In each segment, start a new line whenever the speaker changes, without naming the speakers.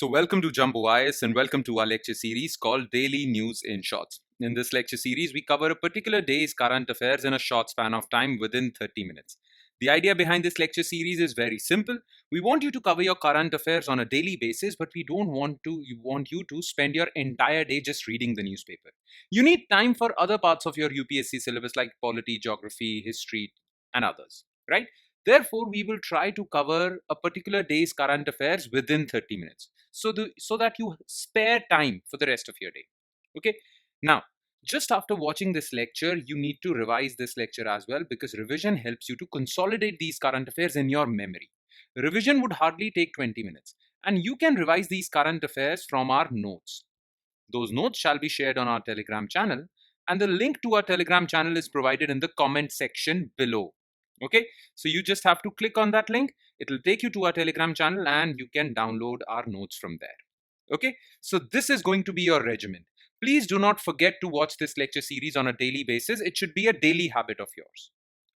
So welcome to Jumbo IS and welcome to our lecture series called Daily News in Shorts. In this lecture series, we cover a particular day's current affairs in a short span of time within 30 minutes. The idea behind this lecture series is very simple. We want you to cover your current affairs on a daily basis, but we don't want you to spend your entire day just reading the newspaper. You need time for other parts of your UPSC syllabus like polity, geography, history, and others, right? Therefore, we will try to cover a particular day's current affairs within 30 minutes so that you spare time for the rest of your day. Okay. Now, just after watching this lecture, you need to revise this lecture as well because revision helps you to consolidate these current affairs in your memory. Revision would hardly take 20 minutes, and you can revise these current affairs from our notes. Those notes shall be shared on our Telegram channel, and the link to our Telegram channel is provided in the comment section below. Okay, so you just have to click on that link. It will take you to our Telegram channel and you can download our notes from there. Okay, so this is going to be your regimen. Please do not forget to watch this lecture series on a daily basis. It should be a daily habit of yours.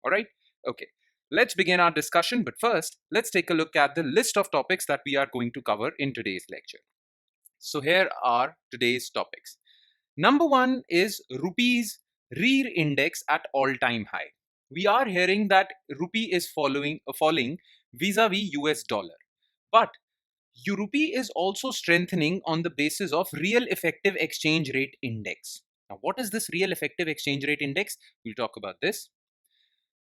All right, okay. Let's begin our discussion, but first, let's take a look at the list of topics that we are going to cover in today's lecture. So here are today's topics. Number one is Rupee's REER index at all-time high. We are hearing that Rupee is falling vis-a-vis US dollar. But Rupee is also strengthening on the basis of real effective exchange rate index. Now, what is this real effective exchange rate index? We'll talk about this.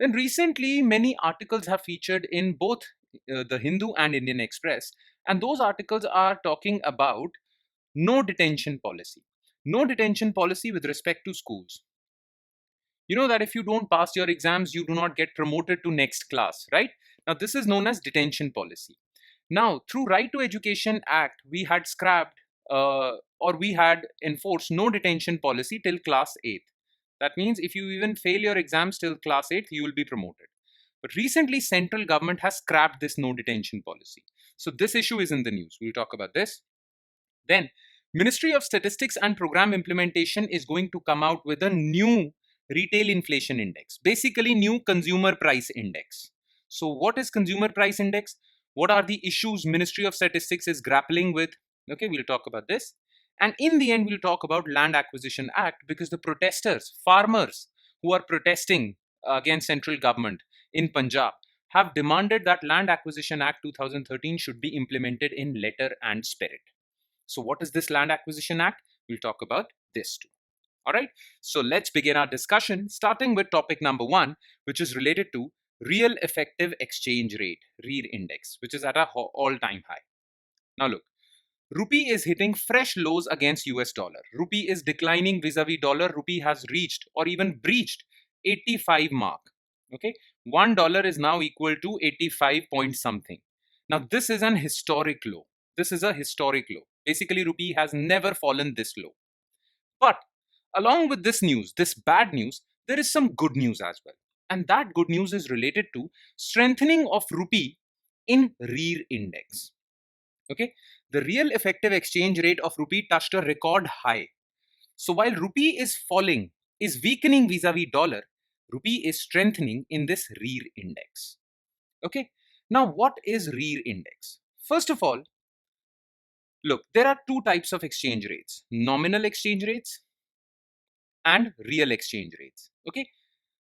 Then recently, many articles have featured in both the Hindu and Indian Express. And those articles are talking about no-detention policy. No-detention policy with respect to schools. You know that if you don't pass your exams, you do not get promoted to next class, right? Now, this is known as detention policy. Now, through Right to Education Act, we had scrapped or we had enforced no detention policy till class 8th. That means if you even fail your exams till class 8th, you will be promoted. But recently, central government has scrapped this no detention policy. So this issue is in the news. We'll talk about this. Then, Ministry of Statistics and Program Implementation is going to come out with a new retail inflation index, basically new consumer price index. So what is consumer price index? What are the issues Ministry of Statistics is grappling with? Okay, we'll talk about this. And in the end, we'll talk about Land Acquisition Act because the protesters, farmers who are protesting against central government in Punjab have demanded that Land Acquisition Act 2013 should be implemented in letter and spirit. So what is this Land Acquisition Act? We'll talk about this too. All right, so let's begin our discussion starting with topic number one, which is related to real effective exchange rate, REER index, which is at an all-time high. Now look, Rupee is hitting fresh lows against US dollar. Rupee is declining vis-a-vis dollar. Rupee has reached or even breached 85 mark. Okay, $1 is now equal to 85 point something. Now this is an historic low. This is a historic low. Basically, Rupee has never fallen this low. But along with this news, this bad news, there is some good news as well. And that good news is related to strengthening of Rupee in REER index. Okay, the real effective exchange rate of Rupee touched a record high. So while Rupee is falling, is weakening vis-a-vis dollar, Rupee is strengthening in this REER index. Okay, now what is REER index? First of all, look, there are two types of exchange rates, nominal exchange rates and real exchange rates. Okay,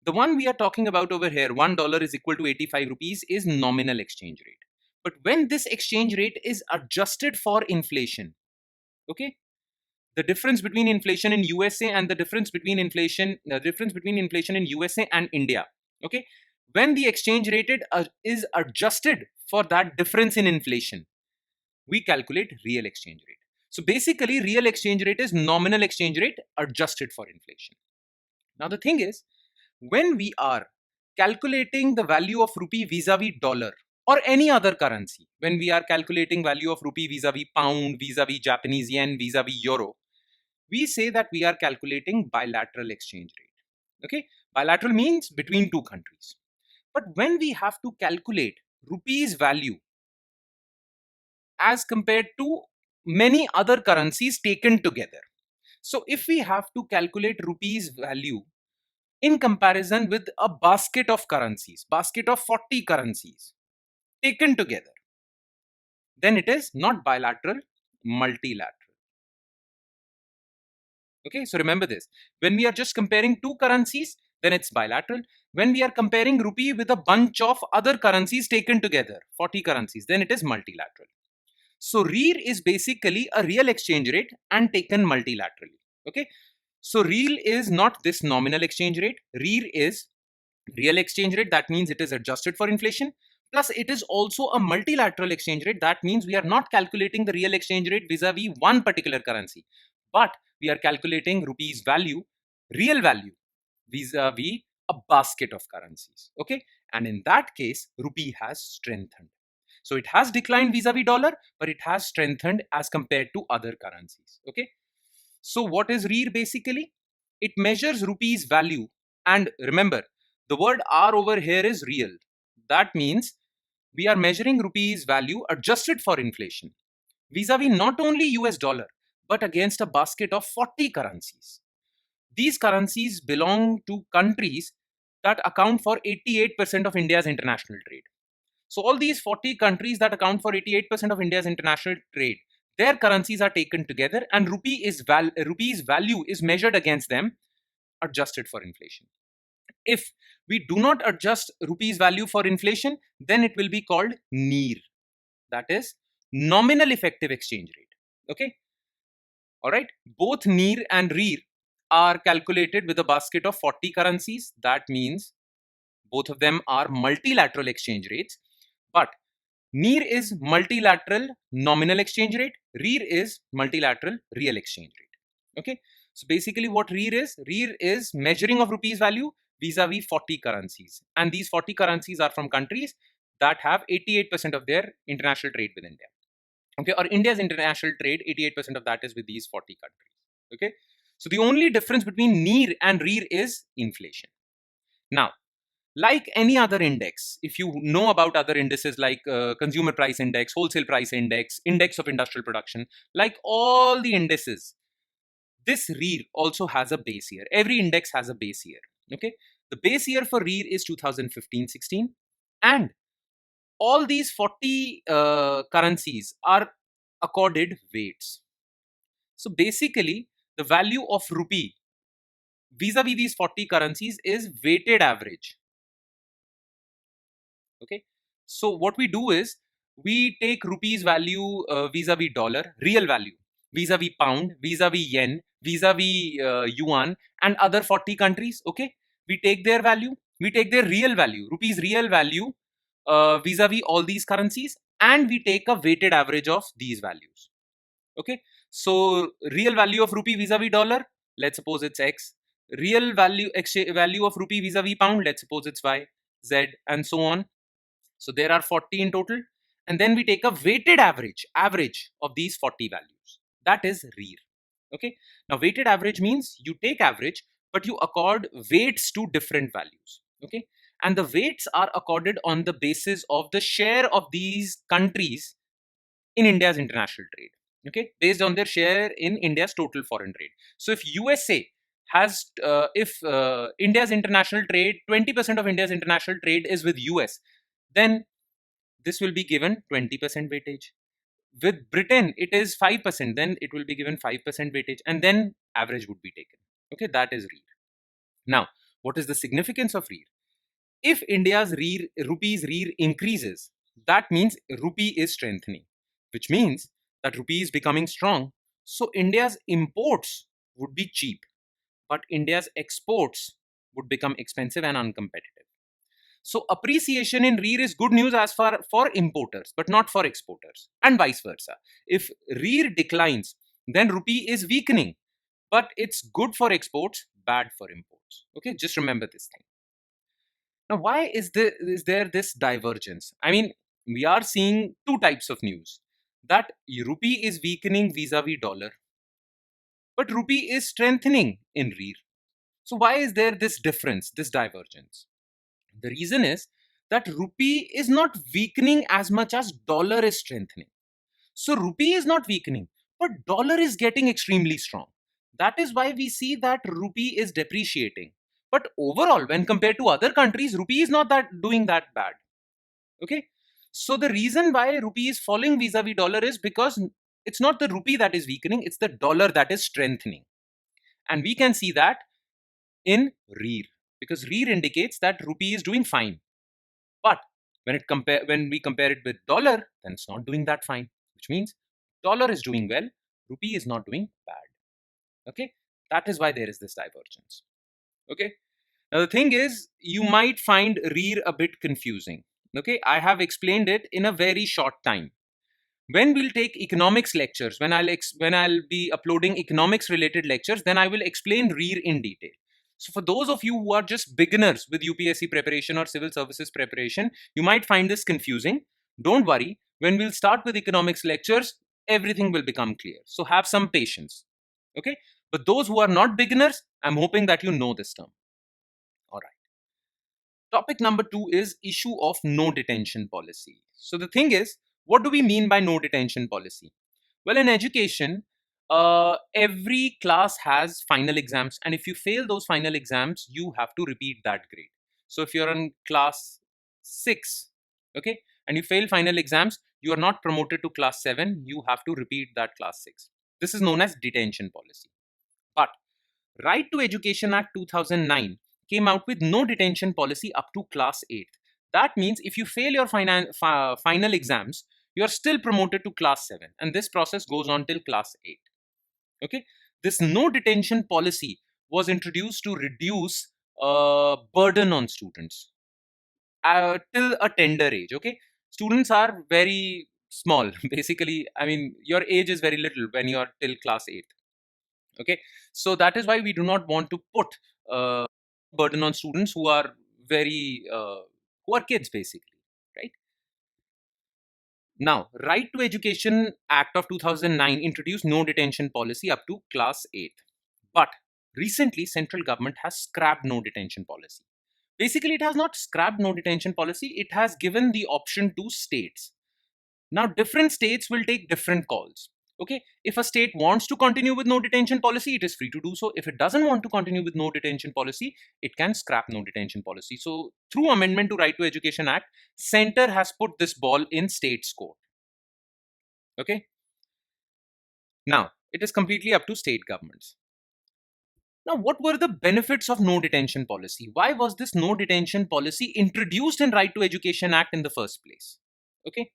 the one we are talking about over here, $1 is equal to 85 rupees, is nominal exchange rate. But when this exchange rate is adjusted for inflation, okay, the difference between inflation in USA and the difference between inflation in USA and India, okay, when the exchange rate is adjusted for that difference in inflation, we calculate real exchange rate. So basically, real exchange rate is nominal exchange rate adjusted for inflation. Now the thing is, when we are calculating the value of Rupee vis-a-vis dollar or any other currency, when we are calculating value of Rupee vis-a-vis pound, vis-a-vis Japanese yen, vis-a-vis euro, we say that we are calculating bilateral exchange rate. Okay, bilateral means between two countries. But when we have to calculate Rupee's value as compared to many other currencies taken together, so if we have to calculate Rupee's value in comparison with a basket of currencies, basket of 40 currencies taken together, then it is not bilateral, multilateral. Okay, so remember this. When we are just comparing two currencies, then it's bilateral. When we are comparing rupee with a bunch of other currencies taken together, 40 currencies, then it is multilateral. So REER is basically a real exchange rate and taken multilaterally. Okay, so real is not this nominal exchange rate. REER is real exchange rate. That means it is adjusted for inflation. Plus, it is also a multilateral exchange rate. That means we are not calculating the real exchange rate vis-a-vis one particular currency, but we are calculating rupee's value, real value, vis-a-vis a basket of currencies. Okay, and in that case, rupee has strengthened. So it has declined vis-a-vis dollar, but it has strengthened as compared to other currencies. Okay. So what is REER basically? It measures rupee's value. And remember, the word R over here is real. That means we are measuring rupee's value adjusted for inflation vis-a-vis not only US dollar, but against a basket of 40 currencies. These currencies belong to countries that account for 88% of India's international trade. So all these 40 countries that account for 88% of India's international trade, their currencies are taken together and rupee's value is measured against them, adjusted for inflation. If we do not adjust rupee's value for inflation, then it will be called NEER. That is nominal effective exchange rate. Okay. All right. Both NEER and REER are calculated with a basket of 40 currencies. That means both of them are multilateral exchange rates. But NEER is multilateral nominal exchange rate. REER is multilateral real exchange rate. Okay. So basically what REER is measuring of rupee's value vis-a-vis 40 currencies. And these 40 currencies are from countries that have 88% of their international trade with India. Okay. Or India's international trade, 88% of that is with these 40 countries. Okay. So the only difference between NEER and REER is inflation. Now, like any other index, if you know about other indices like consumer price index, wholesale price index, index of industrial production, like all the indices, this REER also has a base year. Every index has a base year. Okay, the base year for REER is 2015-16, and all these 40 currencies are accorded weights. So basically, the value of rupee vis-a-vis these 40 currencies is weighted average. Okay, so what we do is we take rupees value vis-a-vis dollar, real value, vis-a-vis pound, vis-a-vis yen, vis-a-vis yuan, and other 40 countries. Okay, we take their value, we take their real value, rupees real value vis-a-vis all these currencies, and we take a weighted average of these values. Okay, so real value of rupee vis-a-vis dollar, let's suppose it's X. Real value of rupee vis-a-vis pound, let's suppose it's Y, Z, and so on. So there are 40 in total. And then we take a weighted average of these 40 values. That is REER. Okay. Now weighted average means you take average, but you accord weights to different values. Okay. And the weights are accorded on the basis of the share of these countries in India's international trade. Okay. Based on their share in India's total foreign trade. So if USA has, if India's international trade, 20% of India's international trade is with US, then this will be given 20% weightage. With Britain, it is 5%, then it will be given 5% weightage, and then average would be taken. Okay, that is REER. Now, what is the significance of REER? If India's rupee's REER increases, that means rupee is strengthening, which means that rupee is becoming strong. So India's imports would be cheap, but India's exports would become expensive and uncompetitive. So appreciation in REER is good news as far for importers, but not for exporters, and vice versa. If REER declines, then rupee is weakening, but it's good for exports, bad for imports. Okay, just remember this thing. Now, why is there this divergence? I mean, we are seeing two types of news, that rupee is weakening vis-a-vis dollar, but rupee is strengthening in REER. So why is there this difference, this divergence? The reason is that rupee is not weakening as much as dollar is strengthening. So rupee is not weakening, but dollar is getting extremely strong. That is why we see that rupee is depreciating. But overall, when compared to other countries, rupee is not doing that bad. Okay. So the reason why rupee is falling vis-a-vis dollar is because It's not the rupee that is weakening, it's the dollar that is strengthening. And we can see that in REER, because REER indicates that rupee is doing fine. But when we compare it with dollar, then it's not doing that fine, which means dollar is doing well, rupee is not doing bad. Okay, that is why there is this divergence. Okay, now the thing is, you might find REER a bit confusing. Okay, I have explained it in a very short time. When we'll take economics lectures, when I'll be uploading economics related lectures, then I will explain REER in detail. So for those of you who are just beginners with UPSC preparation or civil services preparation, you might find this confusing. Don't worry, when we'll start with economics lectures, everything will become clear. So have some patience. Okay, but those who are not beginners, I'm hoping that you know this term. All right. Topic number 2 is issue of no detention policy. So the thing is, what do we mean by no detention policy? Well, in education, every class has final exams, and if you fail those final exams, you have to repeat that grade. So if you're in class 6, okay, and you fail final exams, you are not promoted to class 7, you have to repeat that class 6. This is known as detention policy. But Right to Education Act 2009 came out with no detention policy up to class 8. That means if you fail your final exams, you are still promoted to class 7, and this process goes on till class 8. Okay, this no detention policy was introduced to reduce burden on students till a tender age. Okay, students are very small basically. I mean, your age is very little when you are till class 8. Okay, so that is why we do not want to put uh, burden on students who are very who are kids basically, right? Now, Right to Education Act of 2009 introduced no detention policy up to class 8, but recently central government has scrapped no detention policy. Basically, it has not scrapped no detention policy, it has given the option to states. Now, different states will take different calls. Okay, if a state wants to continue with no detention policy, it is free to do so. If it doesn't want to continue with no detention policy, it can scrap no detention policy. So, through amendment to Right to Education Act, center has put this ball in state's court. Okay, now it is completely up to state governments. Now, what were the benefits of no detention policy? Why was this no detention policy introduced in Right to Education Act in the first place? Okay,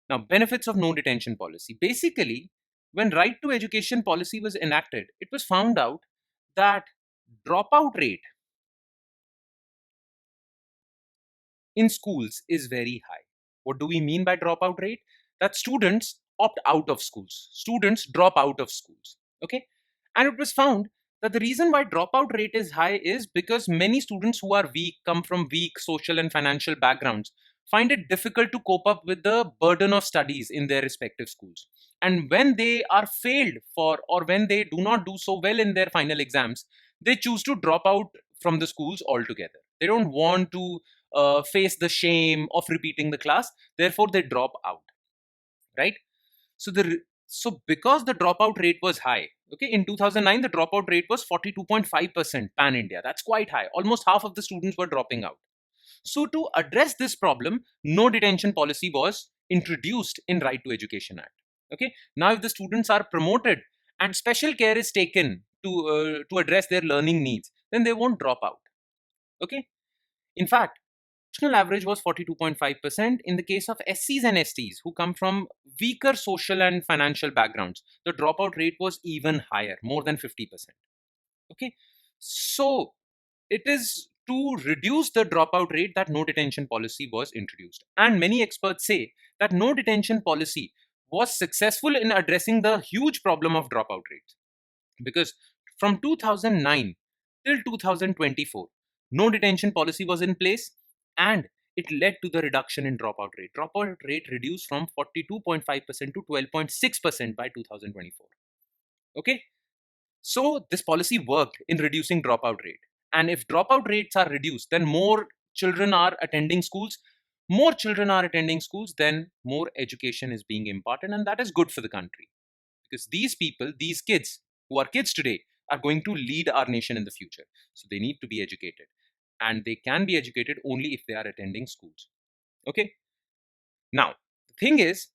now, benefits of no detention policy. Basically, when right to education policy was enacted, it was found out that dropout rate in schools is very high. What do we mean by dropout rate? That students opt out of schools. Students drop out of schools. Okay? And it was found that the reason why dropout rate is high is because many students who are weak, come from weak social and financial backgrounds, find it difficult to cope up with the burden of studies in their respective schools. And when they are failed for, or when they do not do so well in their final exams, they choose to drop out from the schools altogether. They don't want to face the shame of repeating the class, therefore they drop out, right? So because the dropout rate was high, okay, in 2009 the dropout rate was 42.5% pan India. That's quite high. Almost half of the students were dropping out. So to address this problem, no detention policy was introduced in Right to Education Act. Okay, now if the students are promoted and special care is taken to address their learning needs, then they won't drop out. Okay, in fact, national average was 42.5%. In the case of SCs and STs who come from weaker social and financial backgrounds, the dropout rate was even higher, more than 50%. Okay, so it is to reduce the dropout rate that no detention policy was introduced. And many experts say that no detention policy was successful in addressing the huge problem of dropout rates, because from 2009 till 2024, no detention policy was in place, and it led to the reduction in dropout rate. Dropout rate reduced from 42.5% to 12.6% by 2024. Okay, so this policy worked in reducing dropout rate. And if dropout rates are reduced, then more children are attending schools. More children are attending schools, then more education is being imparted, and that is good for the country. Because these people, these kids who are kids today, are going to lead our nation in the future. So they need to be educated. And they can be educated only if they are attending schools. Okay? Now, the thing is,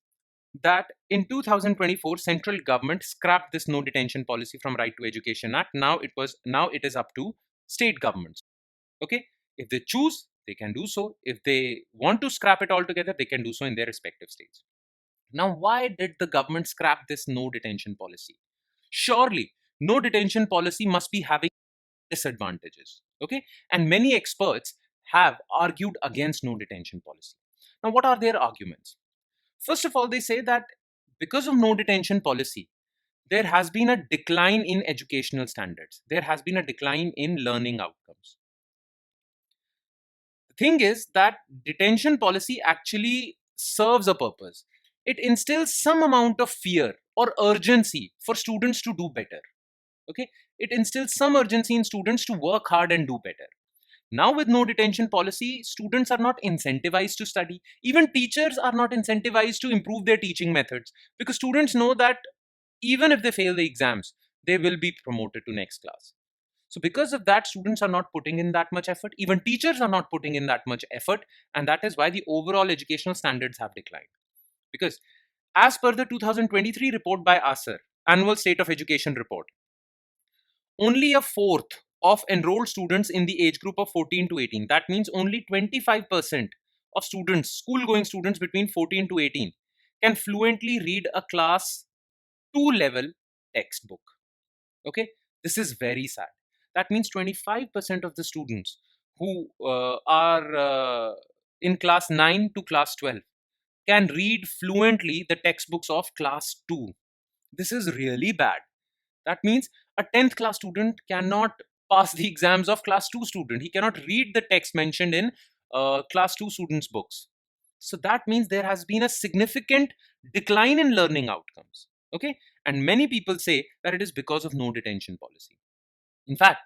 that in 2024 central government scrapped this no detention policy from Right to Education Act. Now it is up to state governments. Okay, if they choose, they can do so. If they want to scrap it altogether, they can do so in their respective states. Now, why did the government scrap this no detention policy? Surely, no detention policy must be having disadvantages. Okay, and many experts have argued against no detention policy. Now, what are their arguments? First of all, they say that because of no detention policy, there has been a decline in educational standards. There has been a decline in learning outcomes. The thing is that detention policy actually serves a purpose. It instills some amount of fear or urgency for students to do better. Okay, it instills some urgency in students to work hard and do better. Now, with no detention policy, students are not incentivized to study. Even teachers are not incentivized to improve their teaching methods, because students know that even if they fail the exams, they will be promoted to next class. So, because of that, students are not putting in that much effort. Even teachers are not putting in that much effort. And that is why the overall educational standards have declined. Because, as per the 2023 report by ASER, Annual State of Education Report, only a fourth of enrolled students in the age group of 14 to 18, that means only 25% of students, school going students between 14 to 18, can fluently read a class 2 level textbook. Okay, this is very sad. That means 25% of the students who are in class 9 to class 12 can read fluently the textbooks of class 2. This is really bad. That means a 10th class student cannot pass the exams of class 2 student. He cannot read the text mentioned in class 2 students' books. So that means there has been a significant decline in learning outcomes. Okay, and many people say that it is because of no detention policy. In fact,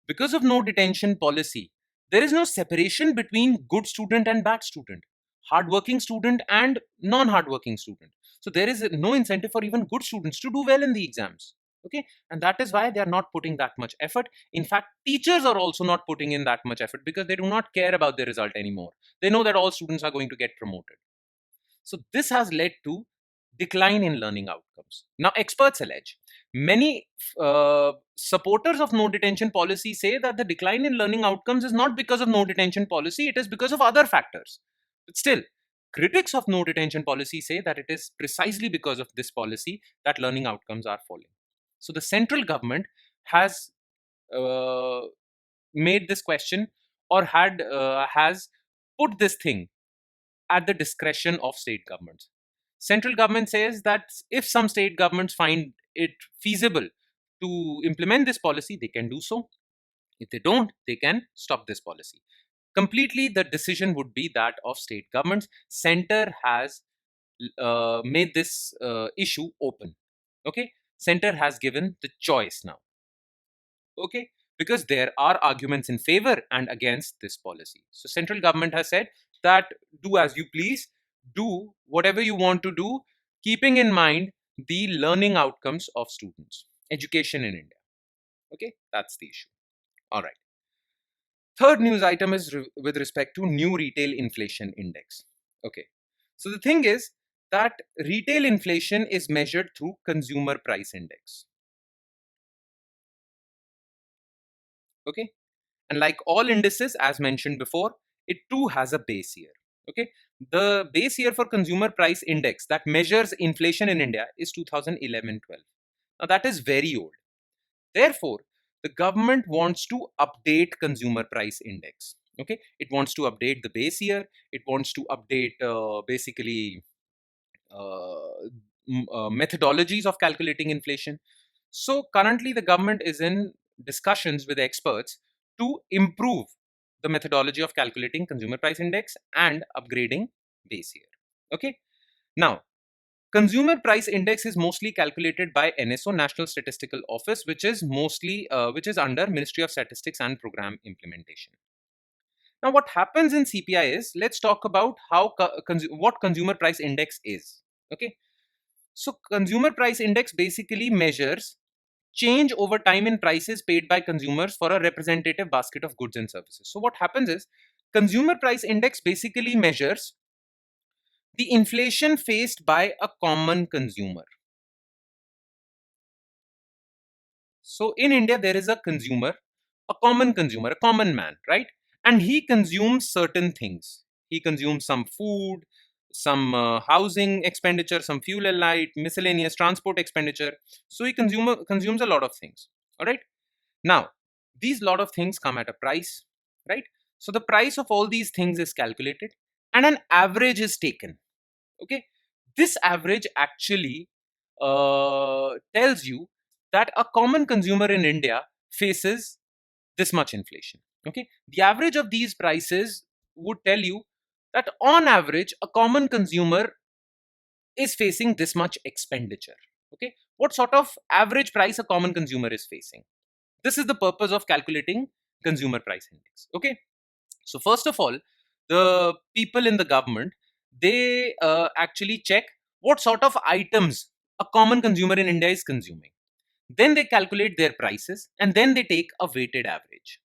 because of no detention policy, there is no separation between good student and bad student, hardworking student and non-hardworking student. So there is no incentive for even good students to do well in the exams. Okay, and that is why they are not putting that much effort. In fact, teachers are also not putting in that much effort because they do not care about the result anymore. They know that all students are going to get promoted. So this has led to decline in learning outcomes. Now, experts allege many supporters of no detention policy say that the decline in learning outcomes is not because of no detention policy, it is because of other factors. But still, critics of no detention policy say that it is precisely because of this policy that learning outcomes are falling. So the central government has uh, made this question, or has put this thing at the discretion of state governments. Central government says that if some state governments find it feasible to implement this policy, they can do so. If they don't, they can stop this policy. Completely, the decision would be that of state governments. Center has made this issue open. Okay, center has given the choice now. Okay, because there are arguments in favor and against this policy. So central government has said that do as you please, do whatever you want to do, keeping in mind the learning outcomes of students, education in India. Okay, that's the issue. All right. Third news item is with respect to new retail inflation index. Okay, so the thing is that retail inflation is measured through consumer price index. Okay, and like all indices, as mentioned before, it too has a base year. Okay, the base year for consumer price index that measures inflation in India is 2011-12. Now that is very old. Therefore, the government wants to update consumer price index. Okay, it wants to update the base year. It wants to update basically methodologies of calculating inflation. So currently, the government is in discussions with experts to improve the methodology of calculating consumer price index and upgrading base year. Okay. Now, consumer price index is mostly calculated by NSO, National Statistical Office, which is under Ministry of Statistics and Program Implementation. Now, what happens in CPI is, let's talk about what consumer price index is. Okay. So consumer price index basically measures change over time in prices paid by consumers for a representative basket of goods and services. So what happens is, consumer price index basically measures the inflation faced by a common consumer. So in India, there is a consumer, a common consumer, a common man, right? And he consumes certain things. He consumes some food, some housing expenditure, some fuel and light, miscellaneous transport expenditure. So he consumes a lot of things. All right. Now, these lot of things come at a price, right? So the price of all these things is calculated and an average is taken. Okay. This average actually tells you that a common consumer in India faces this much inflation. Okay. The average of these prices would tell you that on average, a common consumer is facing this much expenditure. Okay. What sort of average price a common consumer is facing? This is the purpose of calculating consumer price index. Okay. So first of all, the people in the government, they actually check what sort of items a common consumer in India is consuming. Then they calculate their prices and then they take a weighted average.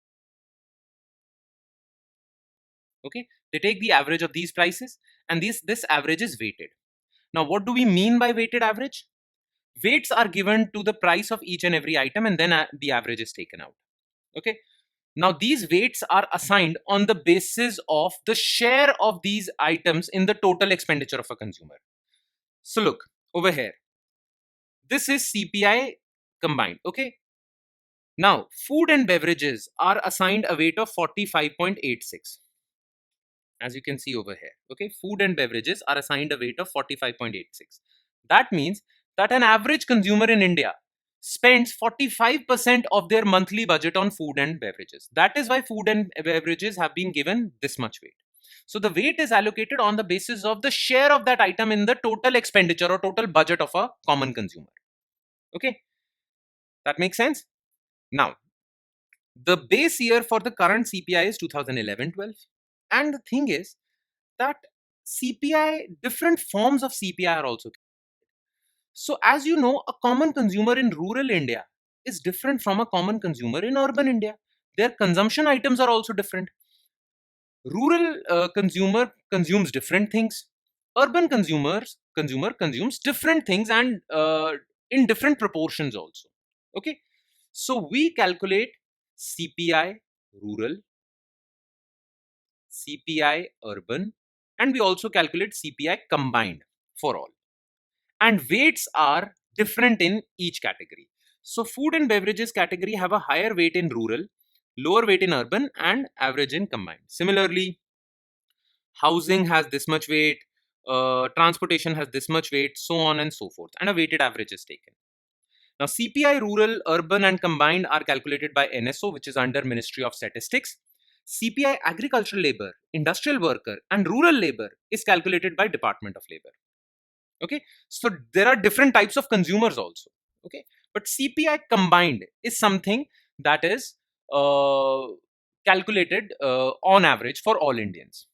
Okay. They take the average of these prices and this average is weighted. Now, what do we mean by weighted average? Weights are given to the price of each and every item and then the average is taken out. Okay. Now, these weights are assigned on the basis of the share of these items in the total expenditure of a consumer. So look over here. This is CPI combined. Okay. Now, food and beverages are assigned a weight of 45.86. As you can see over here. Okay. Food and beverages are assigned a weight of 45.86. That means that an average consumer in India spends 45% of their monthly budget on food and beverages. That is why food and beverages have been given this much weight. So the weight is allocated on the basis of the share of that item in the total expenditure or total budget of a common consumer. Okay, that makes sense. Now, the base year for the current CPI is 2011-12. And the thing is that CPI, different forms of CPI are also. So, as you know, a common consumer in rural India is different from a common consumer in urban India. Their consumption items are also different. Rural consumer consumes different things. Urban consumer consumes different things and in different proportions also. Okay, so we calculate CPI rural, CPI urban, and we also calculate CPI combined for all. And weights are different in each category. So food and beverages category have a higher weight in rural, lower weight in urban, and average in combined. Similarly, housing has this much weight, transportation has this much weight, so on and so forth, and a weighted average is taken. Now, CPI rural, urban, and combined are calculated by NSO, which is under Ministry of Statistics. CPI agricultural labor, industrial worker, and rural labor is calculated by Department of Labor. Okay, so there are different types of consumers also. Okay, but CPI combined is something that is calculated on average for all Indians.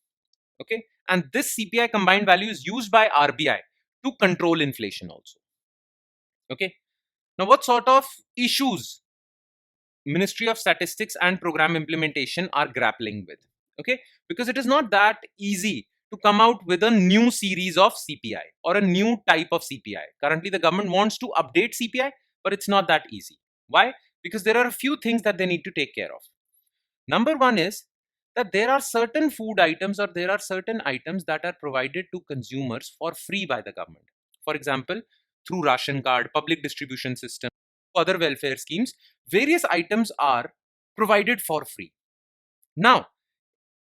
Okay, and this CPI combined value is used by RBI to control inflation also. Okay, now what sort of issues Ministry of Statistics and Program Implementation are grappling with? Okay, because it is not that easy to come out with a new series of CPI or a new type of CPI. Currently, the government wants to update CPI, but it's not that easy. Why? Because there are a few things that they need to take care of. Number one is that there are certain food items or there are certain items that are provided to consumers for free by the government. For example, through ration card, public distribution system, other welfare schemes, various items are provided for free. Now,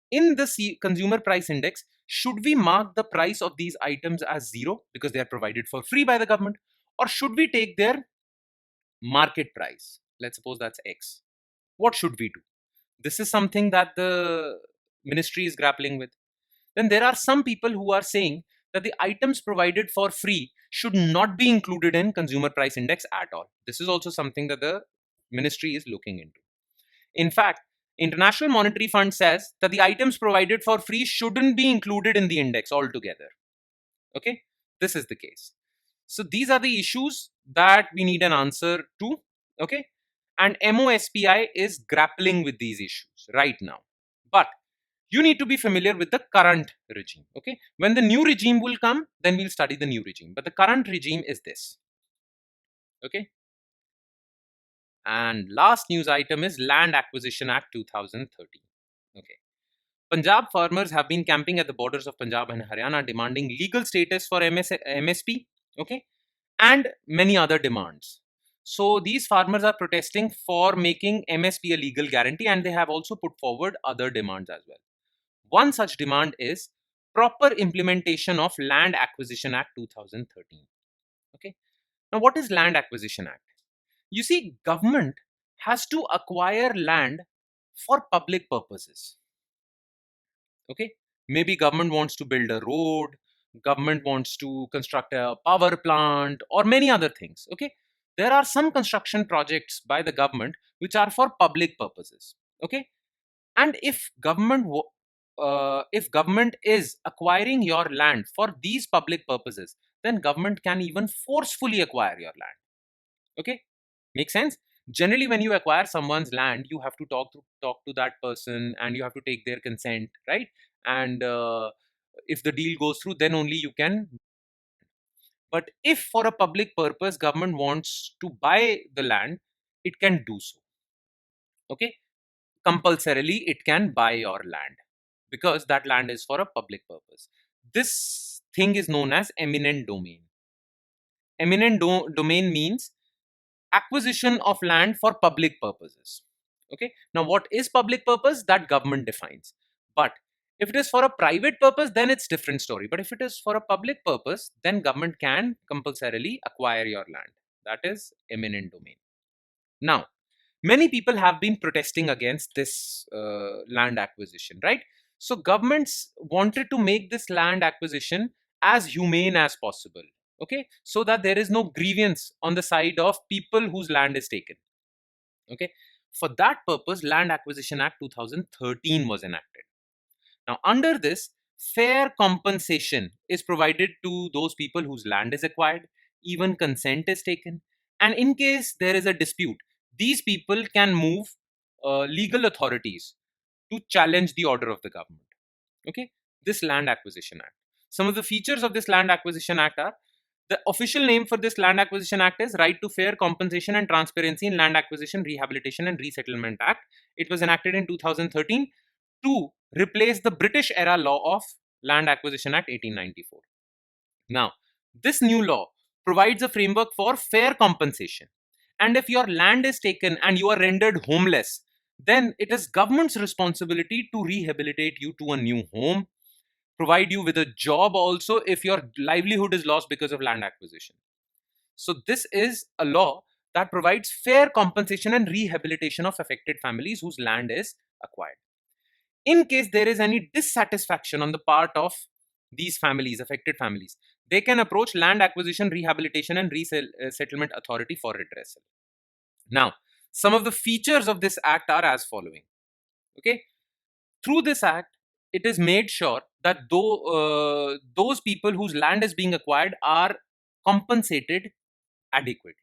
in the consumer price index, should we mark the price of these items as zero because they are provided for free by the government, or should we take their market price? Let's suppose that's X. What should we do? This is something that the ministry is grappling with. Then there are some people who are saying that the items provided for free should not be included in consumer price index at all. This is also something that the ministry is looking into. In fact, International Monetary Fund says that the items provided for free shouldn't be included in the index altogether. Okay, this is the case. So these are the issues that we need an answer to. Okay, and MOSPI is grappling with these issues right now. But You need to be familiar with the current regime. Okay, when the new regime will come, then we'll study the new regime, but the current regime is this. Okay, and last news item is Land Acquisition Act 2013. Okay, Punjab farmers have been camping at the borders of Punjab and Haryana demanding legal status for MSP, okay, and many other demands. So these farmers are protesting for making MSP a legal guarantee, and they have also put forward other demands as well. One such demand is proper implementation of Land Acquisition Act 2013. Okay. Now, what is Land Acquisition Act? You see, government has to acquire land for public purposes. Okay, maybe government wants to build a road, government wants to construct a power plant, or many other things. Okay, there are some construction projects by the government which are for public purposes. Okay, and if government is acquiring your land for these public purposes, then government can even forcefully acquire your land. Okay, make sense? Generally, when you acquire someone's land, you have to talk to that person, and you have to take their consent, right? And if the deal goes through, then only you can. But if for a public purpose government wants to buy the land, it can do so. Okay, compulsorily it can buy your land because that land is for a public purpose. This thing is known as eminent domain. Domain means acquisition of land for public purposes. Okay, now what is public purpose? That government defines. But if it is for a private purpose, then it's different story. But if it is for a public purpose, then government can compulsorily acquire your land. That is eminent domain. Now, many people have been protesting against this land acquisition, right? So governments wanted to make this land acquisition as humane as possible. Okay, so that there is no grievance on the side of people whose land is taken. Okay, for that purpose, Land Acquisition Act 2013 was enacted. Now, under this, fair compensation is provided to those people whose land is acquired, even consent is taken, and in case there is a dispute, these people can move legal authorities to challenge the order of the government. Okay, this Land Acquisition Act. Some of the features of this Land Acquisition Act are: the official name for this Land Acquisition Act is Right to Fair Compensation and Transparency in Land Acquisition, Rehabilitation and Resettlement Act. It was enacted in 2013 to replace the British era law of Land Acquisition Act 1894. Now, this new law provides a framework for fair compensation. And if your land is taken and you are rendered homeless, then it is government's responsibility to rehabilitate you to a new home, provide you with a job also if your livelihood is lost because of land acquisition. So this is a law that provides fair compensation and rehabilitation of affected families whose land is acquired. In case there is any dissatisfaction on the part of these families, affected families, they can approach Land Acquisition, Rehabilitation and Resettlement Authority for redressal. Now, some of the features of this act are as following. Okay, through this act, it is made sure that those people whose land is being acquired are compensated adequately.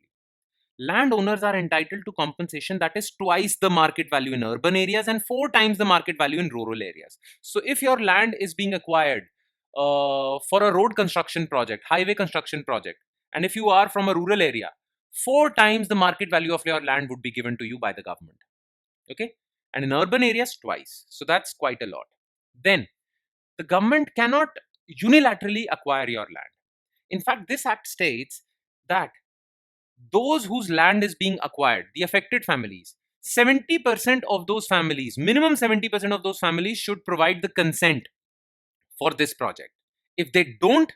Landowners are entitled to compensation that is twice the market value in urban areas and 4 times the market value in rural areas. So if your land is being acquired for a road construction project, highway construction project, and if you are from a rural area, 4 times the market value of your land would be given to you by the government. Okay, and in urban areas, twice. So that's quite a lot. Then the government cannot unilaterally acquire your land. In fact, this act states that those whose land is being acquired, the affected families, 70% of those families, minimum 70% of those families should provide the consent for this project. If they don't,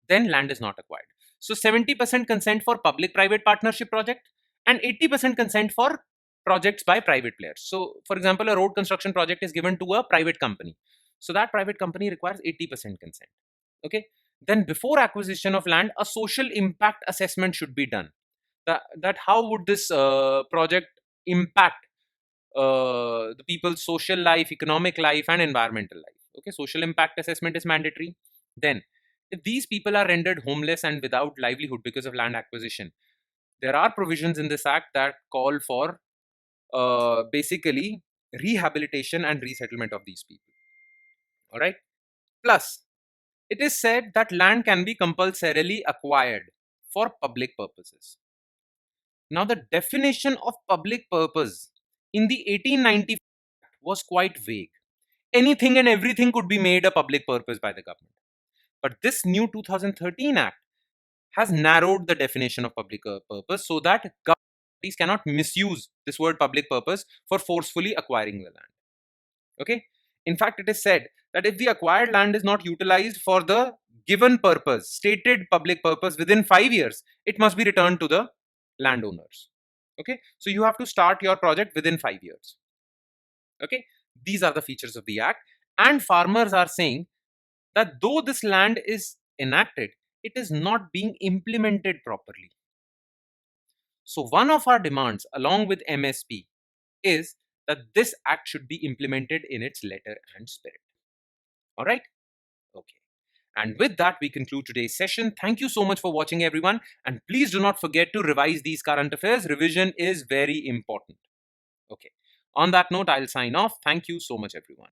then land is not acquired. So 70% consent for public-private partnership project and 80% consent for projects by private players. So for example, a road construction project is given to a private company. So that private company requires 80% consent. Okay. Then before acquisition of land, a social impact assessment should be done. That how would this project impact the people's social life, economic life, and environmental life. Okay, social impact assessment is mandatory. Then, if these people are rendered homeless and without livelihood because of land acquisition, there are provisions in this act that call for basically rehabilitation and resettlement of these people. All right. Plus, it is said that land can be compulsorily acquired for public purposes. Now, the definition of public purpose in the 1890 was quite vague. Anything and everything could be made a public purpose by the government. But this new 2013 Act has narrowed the definition of public purpose so that governments cannot misuse this word public purpose for forcefully acquiring the land. Okay. In fact, it is said that if the acquired land is not utilized for the given purpose, stated public purpose within 5 years, it must be returned to the landowners. Okay. So you have to start your project within 5 years. Okay. These are the features of the act. And farmers are saying that though this land is enacted, it is not being implemented properly. So one of our demands along with MSP is that this act should be implemented in its letter and spirit. All right? Okay. And with that, we conclude today's session. Thank you so much for watching, everyone. And please do not forget to revise these current affairs. Revision is very important. Okay. On that note, I'll sign off. Thank you so much, everyone.